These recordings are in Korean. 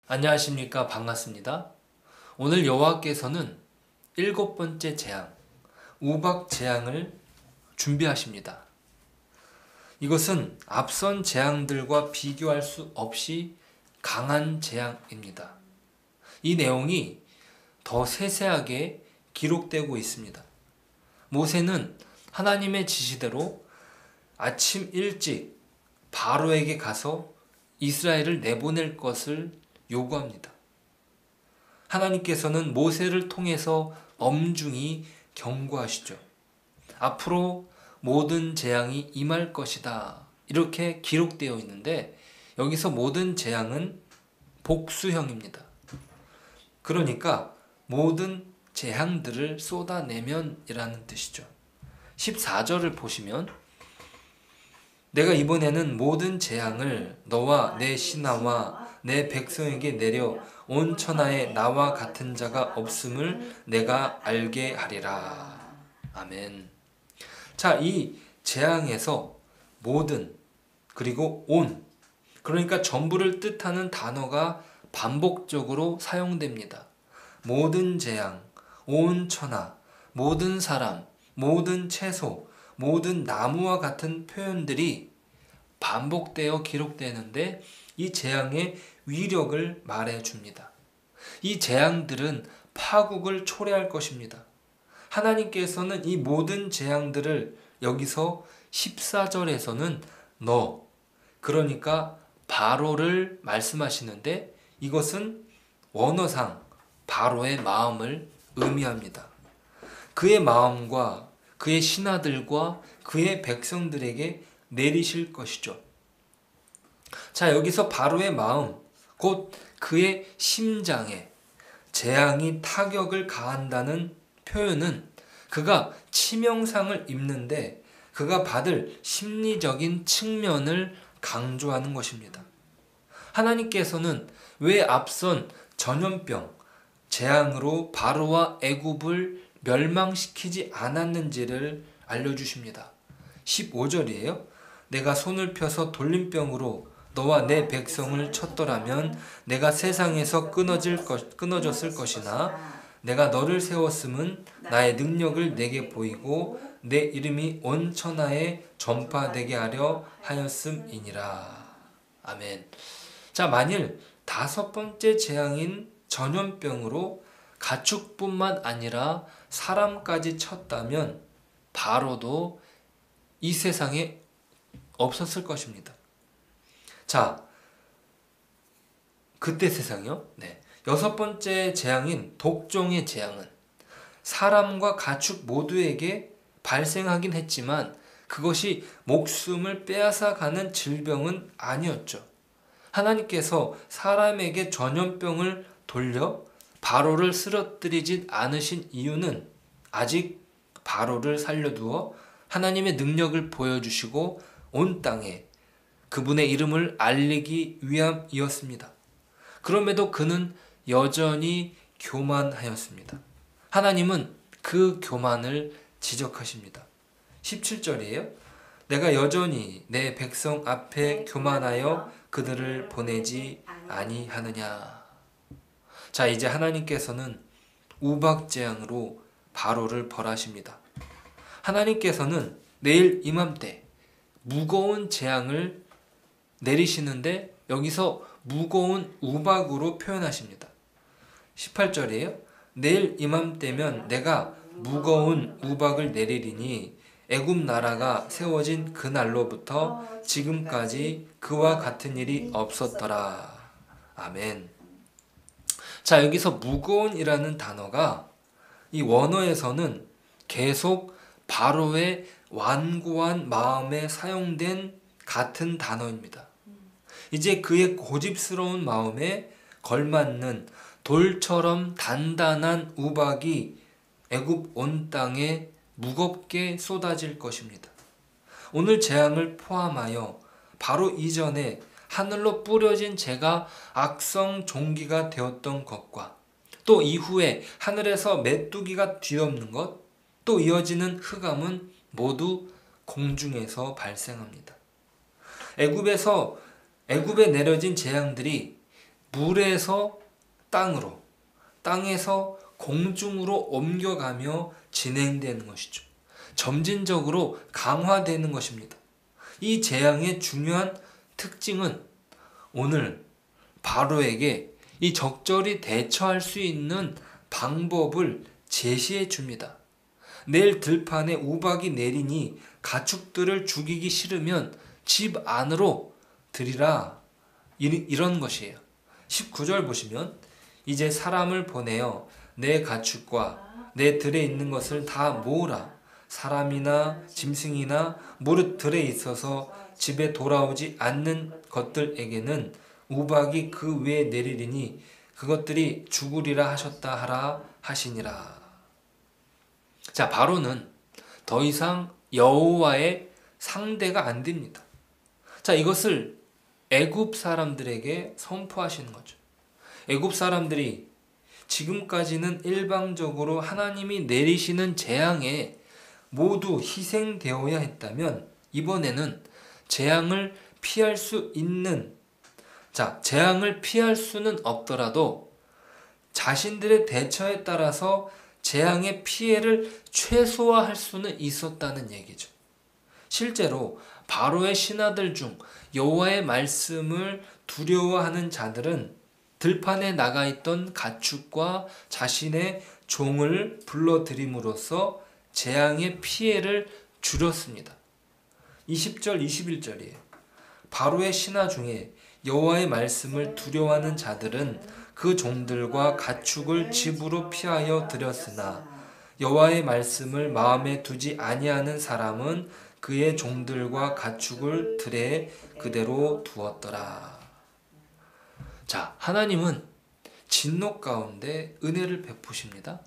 안녕하십니까. 반갑습니다. 오늘 여호와께서는 7번째 재앙, 우박 재앙을 준비하십니다. 이것은 앞선 재앙들과 비교할 수 없이 강한 재앙입니다. 이 내용이 더 세세하게 기록되고 있습니다. 모세는 하나님의 지시대로 아침 일찍 바로에게 가서 이스라엘을 내보낼 것을 요구합니다. 하나님께서는 모세를 통해서 엄중히 경고하시죠. 앞으로 모든 재앙이 임할 것이다. 이렇게 기록되어 있는데 여기서 모든 재앙은 복수형입니다. 그러니까 모든 재앙들을 쏟아내면이라는 뜻이죠. 14절을 보시면 내가 이번에는 모든 재앙을 너와 내 신하와 내 백성에게 내려 온 천하에 나와 같은 자가 없음을 내가 알게 하리라. 아멘. 자, 이 재앙에서 모든 그리고 온 그러니까 전부를 뜻하는 단어가 반복적으로 사용됩니다. 모든 재앙, 온 천하, 모든 사람, 모든 채소, 모든 나무와 같은 표현들이 반복되어 기록되는데 이 재앙의 위력을 말해줍니다. 이 재앙들은 파국을 초래할 것입니다. 하나님께서는 이 모든 재앙들을 여기서 14절에서는 너, 그러니까 바로를 말씀하시는데 이것은 원어상 바로의 마음을 의미합니다. 그의 마음과 그의 신하들과 그의 백성들에게 내리실 것이죠. 자, 여기서 바로의 마음, 곧 그의 심장에 재앙이 타격을 가한다는 표현은 그가 치명상을 입는데 그가 받을 심리적인 측면을 강조하는 것입니다. 하나님께서는 왜 앞선 전염병, 재앙으로 바로와 애굽을 멸망시키지 않았는지를 알려주십니다. 15절이에요. 내가 손을 펴서 돌림병으로 너와 내 백성을 쳤더라면 내가 세상에서 끊어졌을 것이나 내가 너를 세웠음은 나의 능력을 내게 보이고 내 이름이 온 천하에 전파되게 하려 하였음이니라. 아멘. 자, 만일 5번째 재앙인 전염병으로 가축뿐만 아니라 사람까지 쳤다면 바로도 이 세상에 없었을 것입니다. 자, 그때 세상이요? 네. 6번째 재앙인 독종의 재앙은 사람과 가축 모두에게 발생하긴 했지만 그것이 목숨을 빼앗아 가는 질병은 아니었죠. 하나님께서 사람에게 전염병을 돌려 바로를 쓰러뜨리지 않으신 이유는 아직 바로를 살려두어 하나님의 능력을 보여주시고 온 땅에 그분의 이름을 알리기 위함이었습니다. 그럼에도 그는 여전히 교만하였습니다. 하나님은 그 교만을 지적하십니다. 17절이에요. 내가 여전히 내 백성 앞에 교만하여 그들을 보내지 아니하느냐. 자, 이제 하나님께서는 우박재앙으로 바로를 벌하십니다. 하나님께서는 내일 이맘때 무거운 재앙을 내리시는데 여기서 무거운 우박으로 표현하십니다. 18절이에요. 내일 이맘때면 내가 무거운 우박을 내리리니 애굽 나라가 세워진 그날로부터 지금까지 그와 같은 일이 없었더라. 아멘. 자, 여기서 무거운이라는 단어가 이 원어에서는 계속 바로의 완고한 마음에 사용된 같은 단어입니다. 이제 그의 고집스러운 마음에 걸맞는 돌처럼 단단한 우박이 애굽 온 땅에 무겁게 쏟아질 것입니다. 오늘 재앙을 포함하여 바로 이전에 하늘로 뿌려진 재가 악성 종기가 되었던 것과 또 이후에 하늘에서 메뚜기가 뒤덮는 것, 또 이어지는 흑암은 모두 공중에서 발생합니다. 애굽에 내려진 재앙들이 물에서 땅으로, 땅에서 공중으로 옮겨가며 진행되는 것이죠. 점진적으로 강화되는 것입니다. 이 재앙의 중요한 특징은 오늘 바로에게 이 적절히 대처할 수 있는 방법을 제시해 줍니다. 내일 들판에 우박이 내리니 가축들을 죽이기 싫으면 집 안으로 들이라, 이런 것이에요. 19절 보시면 이제 사람을 보내어 내 가축과 내 들에 있는 것을 다 모으라. 사람이나 짐승이나 무릇 들에 있어서 집에 돌아오지 않는 것들에게는 우박이 그 위에 내리리니 그것들이 죽으리라 하셨다 하라 하시니라. 자, 바로는 더 이상 여호와의 상대가 안 됩니다. 자, 이것을 애굽 사람들에게 선포하시는 거죠. 애굽 사람들이 지금까지는 일방적으로 하나님이 내리시는 재앙에 모두 희생되어야 했다면 이번에는 재앙을 피할 수 있는, 재앙을 피할 수는 없더라도 자신들의 대처에 따라서 재앙의 피해를 최소화할 수는 있었다는 얘기죠. 실제로 바로의 신하들 중 여호와의 말씀을 두려워하는 자들은 들판에 나가 있던 가축과 자신의 종을 불러들임으로써 재앙의 피해를 줄였습니다. 20절, 21절이에요. 바로의 신하 중에 여호와의 말씀을 두려워하는 자들은 그 종들과 가축을 집으로 피하여 들였으나 여호와의 말씀을 마음에 두지 아니하는 사람은 그의 종들과 가축을 들에 그대로 두었더라. 자, 하나님은 진노 가운데 은혜를 베푸십니다.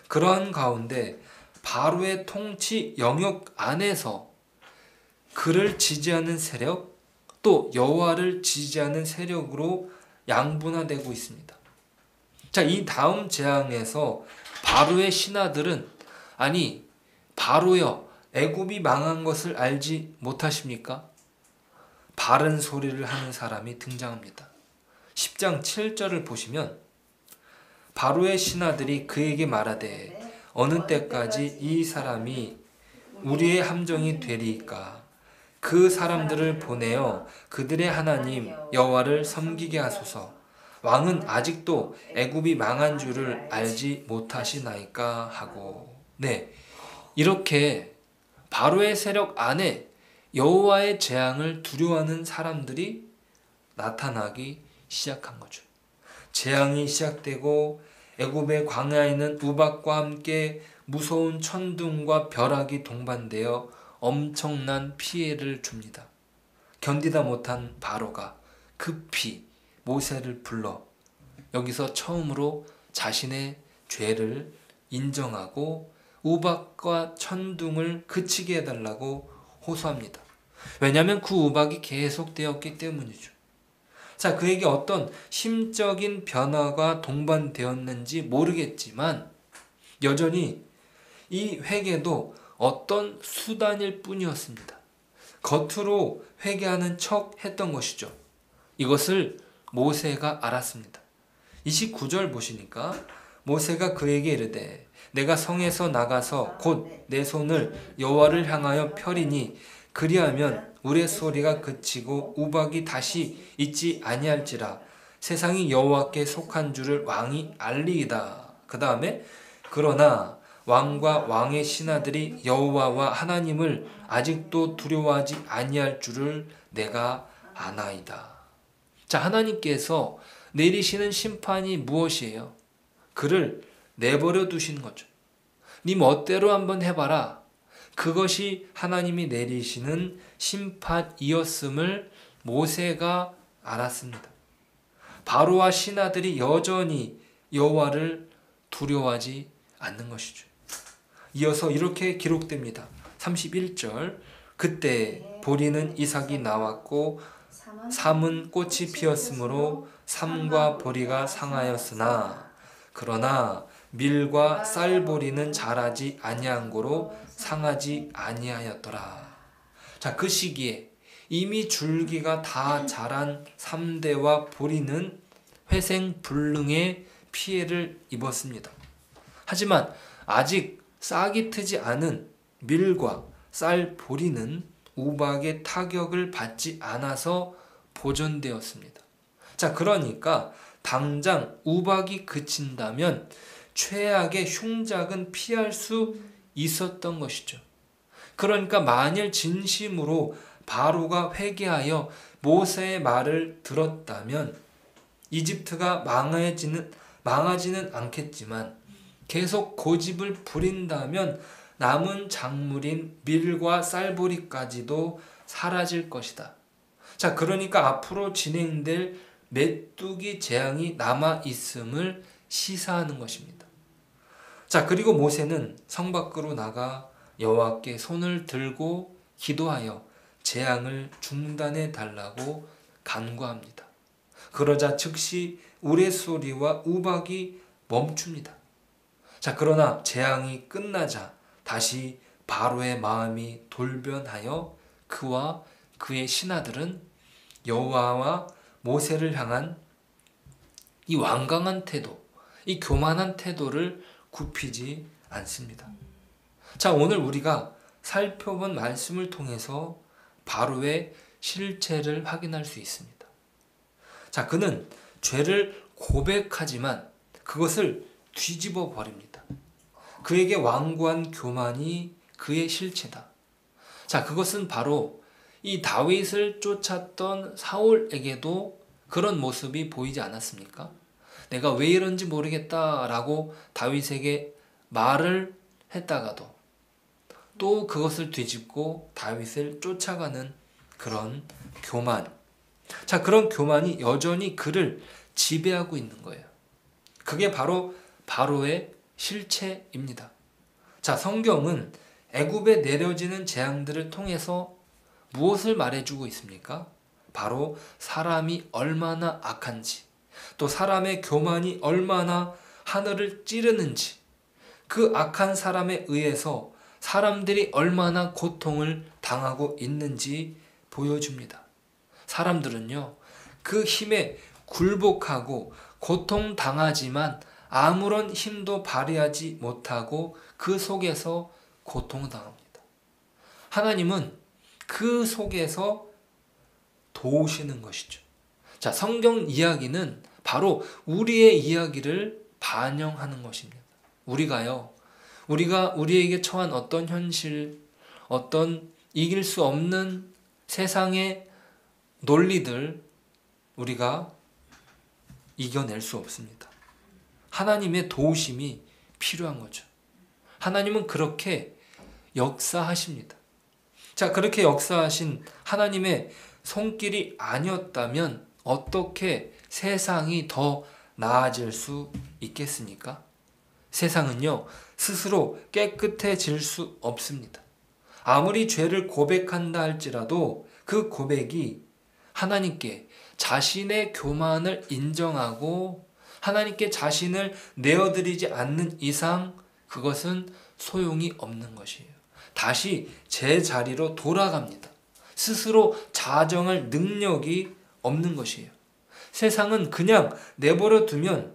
그러한 가운데 바로의 통치 영역 안에서 그를 지지하는 세력, 또 여호와를 지지하는 세력으로 양분화되고 있습니다. 자, 이 다음 재앙에서 바로의 신하들은, 아니 바로여, 애굽이 망한 것을 알지 못하십니까? 바른 소리를 하는 사람이 등장합니다. 10장 7절을 보시면 바로의 신하들이 그에게 말하되 어느 때까지 이 사람이 우리의 함정이 되리이까? 그 사람들을 보내어 그들의 하나님 여호와를 섬기게 하소서. 왕은 아직도 애굽이 망한 줄을 알지 못하시나이까 하고. 네, 이렇게 바로의 세력 안에 여호와의 재앙을 두려워하는 사람들이 나타나기 시작한 거죠. 재앙이 시작되고 애굽의 광야에는 우박과 함께 무서운 천둥과 벼락이 동반되어 엄청난 피해를 줍니다. 견디다 못한 바로가 급히 모세를 불러 여기서 처음으로 자신의 죄를 인정하고 우박과 천둥을 그치게 해달라고 호소합니다. 왜냐하면 그 우박이 계속되었기 때문이죠. 자, 그에게 어떤 심적인 변화가 동반되었는지 모르겠지만 여전히 이 회개도 어떤 수단일 뿐이었습니다. 겉으로 회개하는 척 했던 것이죠. 이것을 모세가 알았습니다. 29절 보시니까 모세가 그에게 이르되 내가 성에서 나가서 곧 내 손을 여호와를 향하여 펴리니 그리하면 우레소리가 그치고 우박이 다시 있지 아니할지라 세상이 여호와께 속한 줄을 왕이 알리이다. 그 다음에 그러나 왕과 왕의 신하들이 여호와와 하나님을 아직도 두려워하지 아니할 줄을 내가 아나이다. 자, 하나님께서 내리시는 심판이 무엇이에요? 그를 내버려 두시는 거죠. 네 멋대로 한번 해봐라. 그것이 하나님이 내리시는 심판이었음을 모세가 알았습니다. 바로와 신하들이 여전히 여호와를 두려워하지 않는 것이죠. 이어서 이렇게 기록됩니다. 31절 그때 보리는 이삭이 나왔고 삼은 꽃이 피었으므로 삼과 보리가 상하였으나 그러나 밀과 쌀보리는 자라지 아니한 고로 상하지 아니하였더라. 자, 그 시기에 이미 줄기가 다 자란 삼대와 보리는 회생불능의 피해를 입었습니다. 하지만 아직 싹이 트지 않은 밀과 쌀 보리는 우박의 타격을 받지 않아서 보존되었습니다. 자, 그러니까 당장 우박이 그친다면 최악의 흉작은 피할 수 있었던 것이죠. 그러니까 만일 진심으로 바로가 회개하여 모세의 말을 들었다면 이집트가 망하지는 않겠지만 계속 고집을 부린다면 남은 작물인 밀과 쌀보리까지도 사라질 것이다. 자, 그러니까 앞으로 진행될 메뚜기 재앙이 남아 있음을 시사하는 것입니다. 자, 그리고 모세는 성 밖으로 나가 여호와께 손을 들고 기도하여 재앙을 중단해 달라고 간구합니다. 그러자 즉시 우레소리와 우박이 멈춥니다. 자, 그러나 재앙이 끝나자 다시 바로의 마음이 돌변하여 그와 그의 신하들은 여호와와 모세를 향한 이 완강한 태도, 이 교만한 태도를 굽히지 않습니다. 자, 오늘 우리가 살펴본 말씀을 통해서 바로의 실체를 확인할 수 있습니다. 자, 그는 죄를 고백하지만 그것을 뒤집어 버립니다. 그에게 완고한 교만이 그의 실체다. 자, 그것은 바로 이 다윗을 쫓았던 사울에게도 그런 모습이 보이지 않았습니까? 내가 왜 이런지 모르겠다라고 다윗에게 말을 했다가도 또 그것을 뒤집고 다윗을 쫓아가는 그런 교만. 자, 그런 교만이 여전히 그를 지배하고 있는 거예요. 그게 바로 바로의 실체입니다. 자, 성경은 애굽에 내려지는 재앙들을 통해서 무엇을 말해주고 있습니까? 바로 사람이 얼마나 악한지, 또 사람의 교만이 얼마나 하늘을 찌르는지, 그 악한 사람에 의해서 사람들이 얼마나 고통을 당하고 있는지 보여줍니다. 사람들은요, 그 힘에 굴복하고 고통당하지만 아무런 힘도 발휘하지 못하고 그 속에서 고통당합니다. 하나님은 그 속에서 도우시는 것이죠. 자, 성경 이야기는 바로 우리의 이야기를 반영하는 것입니다. 우리가 우리에게 처한 어떤 현실, 어떤 이길 수 없는 세상의 논리들 우리가 이겨낼 수 없습니다. 하나님의 도우심이 필요한 거죠. 하나님은 그렇게 역사하십니다. 자, 그렇게 역사하신 하나님의 손길이 아니었다면 어떻게 세상이 더 나아질 수 있겠습니까? 세상은요, 스스로 깨끗해질 수 없습니다. 아무리 죄를 고백한다 할지라도 그 고백이 하나님께 자신의 교만을 인정하고 하나님께 자신을 내어드리지 않는 이상 그것은 소용이 없는 것이에요. 다시 제자리로 돌아갑니다. 스스로 자정할 능력이 없는 것이에요. 세상은 그냥 내버려 두면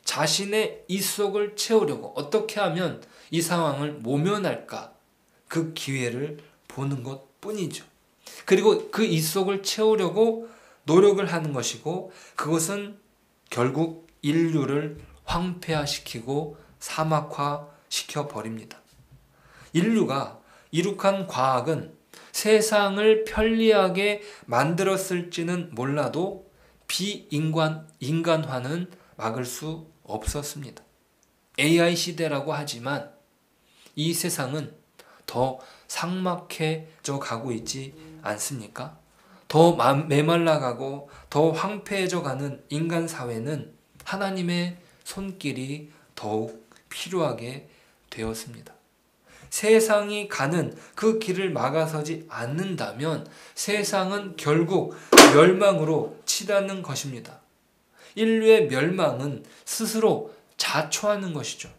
자신의 입속을 채우려고 어떻게 하면 이 상황을 모면할까 그 기회를 보는 것 뿐이죠. 그리고 그 입속을 채우려고 노력을 하는 것이고 그것은 결국 인류를 황폐화시키고 사막화시켜 버립니다. 인류가 이룩한 과학은 세상을 편리하게 만들었을지는 몰라도 인간화는 막을 수 없었습니다. AI 시대라고 하지만 이 세상은 더 삭막해져 가고 있지 않습니까? 더 메말라가고 더 황폐해져 가는 인간 사회는 하나님의 손길이 더욱 필요하게 되었습니다. 세상이 가는 그 길을 막아서지 않는다면 세상은 결국 멸망으로 치닫는 것입니다. 인류의 멸망은 스스로 자초하는 것이죠.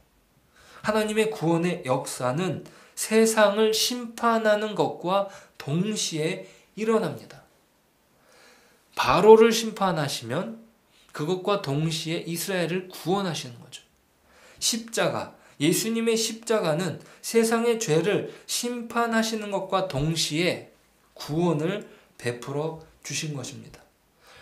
하나님의 구원의 역사는 세상을 심판하는 것과 동시에 일어납니다. 바로를 심판하시면 그것과 동시에 이스라엘을 구원하시는 거죠. 십자가, 예수님의 십자가는 세상의 죄를 심판하시는 것과 동시에 구원을 베풀어 주신 것입니다.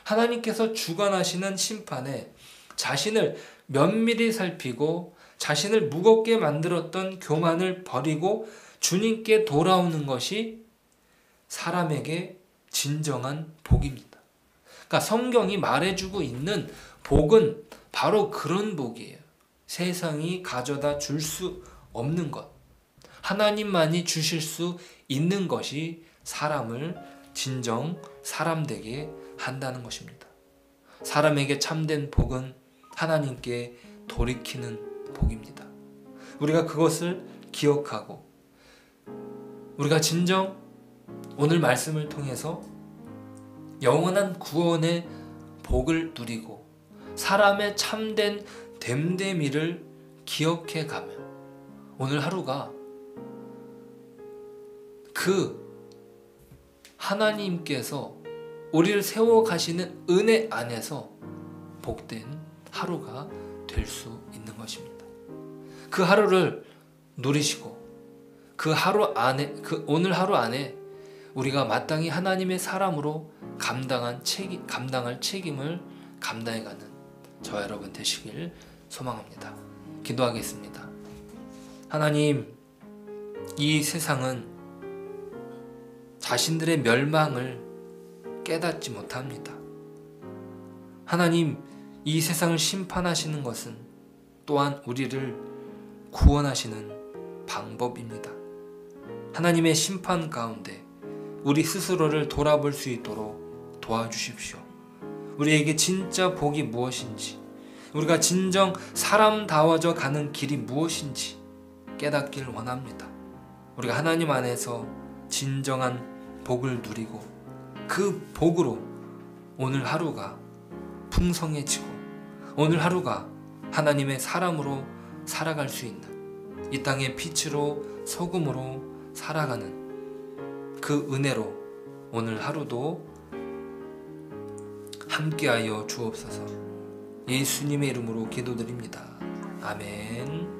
하나님께서 주관하시는 심판에 자신을 면밀히 살피고 자신을 무겁게 만들었던 교만을 버리고 주님께 돌아오는 것이 사람에게 진정한 복입니다. 그러니까 성경이 말해주고 있는 복은 바로 그런 복이에요. 세상이 가져다 줄 수 없는 것, 하나님만이 주실 수 있는 것이 사람을 진정 사람 되게 한다는 것입니다. 사람에게 참된 복은 하나님께 돌이키는 복입니다. 우리가 그것을 기억하고 우리가 진정 오늘 말씀을 통해서 영원한 구원의 복을 누리고 사람의 참된 됨됨이를 기억해 가면 오늘 하루가 그 하나님께서 우리를 세워 가시는 은혜 안에서 복된 하루가 될 수 있는 것입니다. 그 하루를 누리시고 그 하루 안에, 오늘 하루 안에 우리가 마땅히 하나님의 사람으로 감당할 책임을 감당해가는 저와 여러분 되시길 소망합니다. 기도하겠습니다. 하나님, 이 세상은 자신들의 멸망을 깨닫지 못합니다. 하나님, 이 세상을 심판하시는 것은 또한 우리를 구원하시는 방법입니다. 하나님의 심판 가운데 우리 스스로를 돌아볼 수 있도록 도와주십시오. 우리에게 진짜 복이 무엇인지, 우리가 진정 사람다워져 가는 길이 무엇인지 깨닫길 원합니다. 우리가 하나님 안에서 진정한 복을 누리고 그 복으로 오늘 하루가 풍성해지고 오늘 하루가 하나님의 사람으로 살아갈 수 있는, 이 땅의 빛으로 소금으로 살아가는 그 은혜로 오늘 하루도 함께하여 주옵소서. 예수님의 이름으로 기도드립니다. 아멘.